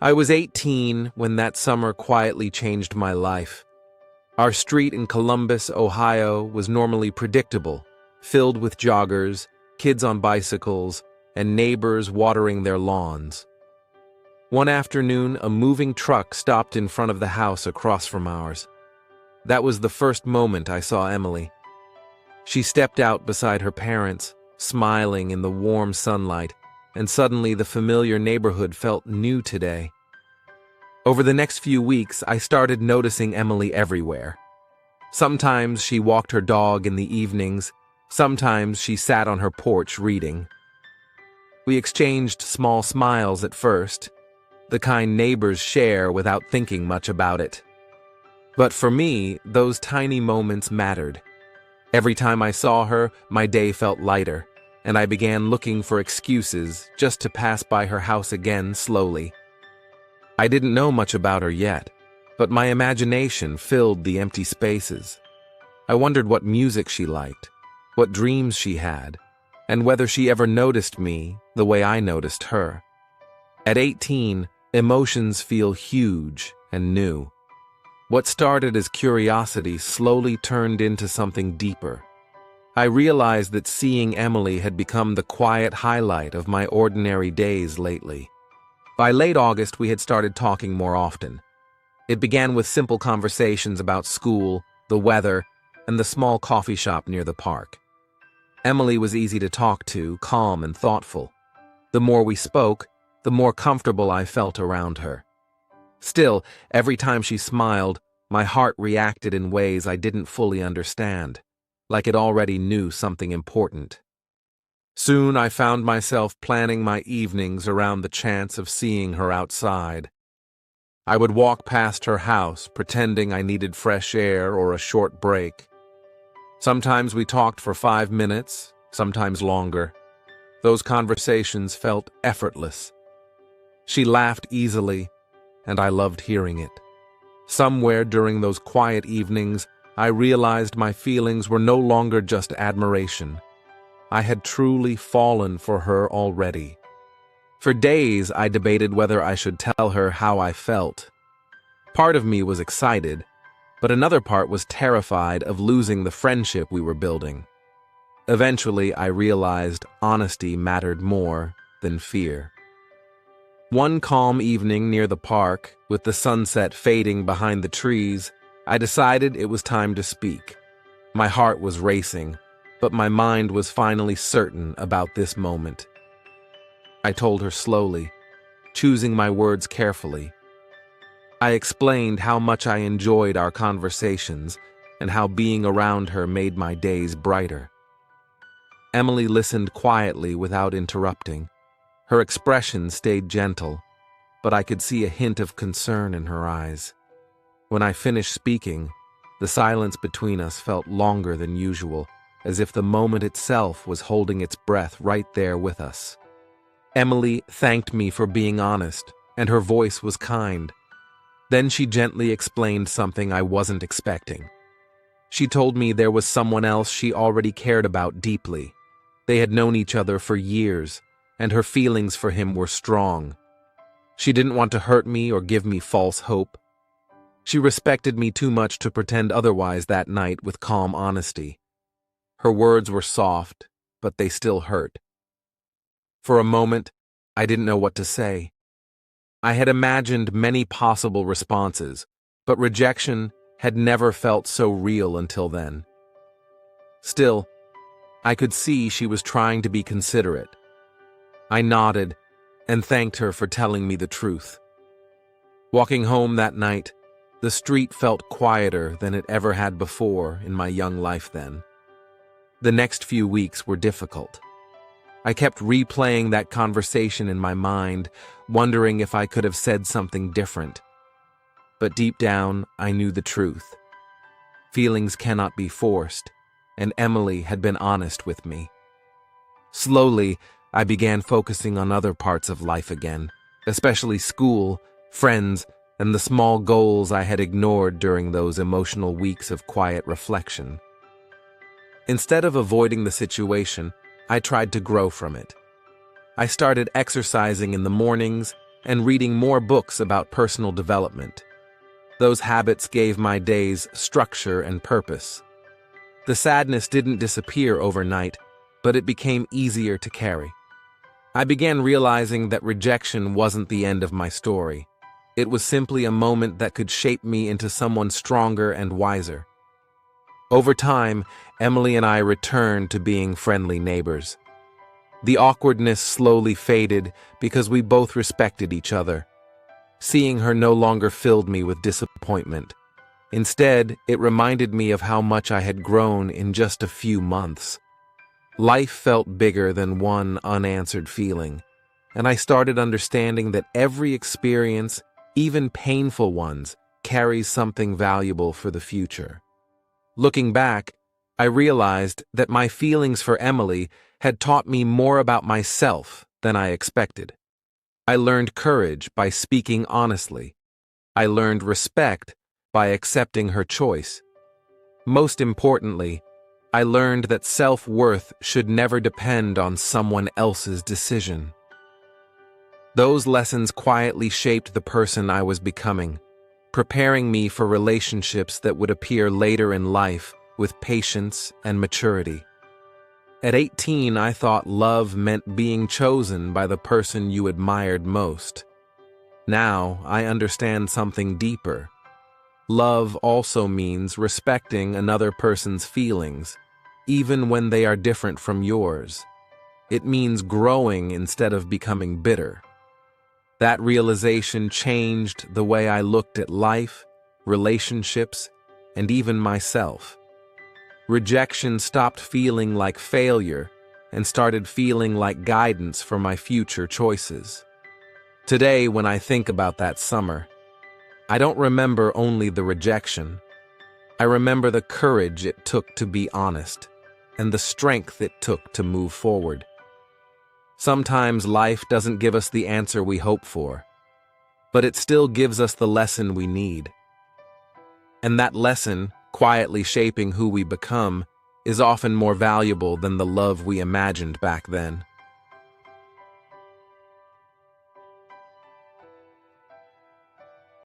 I was 18 when that summer quietly changed my life. Our street in Columbus, Ohio, was normally predictable, filled with joggers, kids on bicycles, and neighbors watering their lawns. One afternoon, a moving truck stopped in front of the house across from ours. That was the first moment I saw Emily. She stepped out beside her parents, smiling in the warm sunlight, and suddenly the familiar neighborhood felt new today. Over the next few weeks, I started noticing Emily everywhere. Sometimes she walked her dog in the evenings, sometimes she sat on her porch reading. We exchanged small smiles at first, the kind neighbors share without thinking much about it. But for me, those tiny moments mattered. Every time I saw her, my day felt lighter, and I began looking for excuses just to pass by her house again slowly. I didn't know much about her yet, but my imagination filled the empty spaces. I wondered what music she liked, what dreams she had, and whether she ever noticed me the way I noticed her. At 18, emotions feel huge and new. What started as curiosity slowly turned into something deeper. I realized that seeing Emily had become the quiet highlight of my ordinary days lately. By late August, we had started talking more often. It began with simple conversations about school, the weather, and the small coffee shop near the park. Emily was easy to talk to, calm and thoughtful. The more we spoke, the more comfortable I felt around her. Still, every time she smiled, my heart reacted in ways I didn't fully understand, like it already knew something important. Soon I found myself planning my evenings around the chance of seeing her outside. I would walk past her house, pretending I needed fresh air or a short break. Sometimes we talked for 5 minutes, sometimes longer. Those conversations felt effortless. She laughed easily, and I loved hearing it. Somewhere during those quiet evenings, I realized my feelings were no longer just admiration. I had truly fallen for her already. For days, I debated whether I should tell her how I felt. Part of me was excited, but another part was terrified of losing the friendship we were building. Eventually, I realized honesty mattered more than fear. One calm evening near the park, with the sunset fading behind the trees, I decided it was time to speak. My heart was racing, but my mind was finally certain about this moment. I told her slowly, choosing my words carefully. I explained how much I enjoyed our conversations and how being around her made my days brighter. Emily listened quietly without interrupting. Her expression stayed gentle, but I could see a hint of concern in her eyes. When I finished speaking, the silence between us felt longer than usual, as if the moment itself was holding its breath right there with us. Emily thanked me for being honest, and her voice was kind. Then she gently explained something I wasn't expecting. She told me there was someone else she already cared about deeply. They had known each other for years, and her feelings for him were strong. She didn't want to hurt me or give me false hope. She respected me too much to pretend otherwise that night with calm honesty. Her words were soft, but they still hurt. For a moment, I didn't know what to say. I had imagined many possible responses, but rejection had never felt so real until then. Still, I could see she was trying to be considerate. I nodded and thanked her for telling me the truth. Walking home that night, the street felt quieter than it ever had before in my young life then. The next few weeks were difficult. I kept replaying that conversation in my mind, wondering if I could have said something different. But deep down, I knew the truth. Feelings cannot be forced, and Emily had been honest with me. Slowly, I began focusing on other parts of life again, especially school, friends, and the small goals I had ignored during those emotional weeks of quiet reflection. Instead of avoiding the situation, I tried to grow from it. I started exercising in the mornings, and reading more books about personal development. Those habits gave my days structure and purpose. The sadness didn't disappear overnight, but it became easier to carry. I began realizing that rejection wasn't the end of my story. It was simply a moment that could shape me into someone stronger and wiser. Over time, Emily and I returned to being friendly neighbors. The awkwardness slowly faded because we both respected each other. Seeing her no longer filled me with disappointment. Instead, it reminded me of how much I had grown in just a few months. Life felt bigger than one unanswered feeling, and I started understanding that every experience, even painful ones, carries something valuable for the future. Looking back, I realized that my feelings for Emily had taught me more about myself than I expected. I learned courage by speaking honestly. I learned respect by accepting her choice. Most importantly, I learned that self-worth should never depend on someone else's decision. Those lessons quietly shaped the person I was becoming, preparing me for relationships that would appear later in life with patience and maturity. At 18, I thought love meant being chosen by the person you admired most. Now, I understand something deeper. Love also means respecting another person's feelings, even when they are different from yours. It means growing instead of becoming bitter. That realization changed the way I looked at life, relationships, and even myself. Rejection stopped feeling like failure and started feeling like guidance for my future choices. Today, when I think about that summer, I don't remember only the rejection. I remember the courage it took to be honest and the strength it took to move forward. Sometimes life doesn't give us the answer we hope for, but it still gives us the lesson we need. And that lesson, quietly shaping who we become, is often more valuable than the love we imagined back then.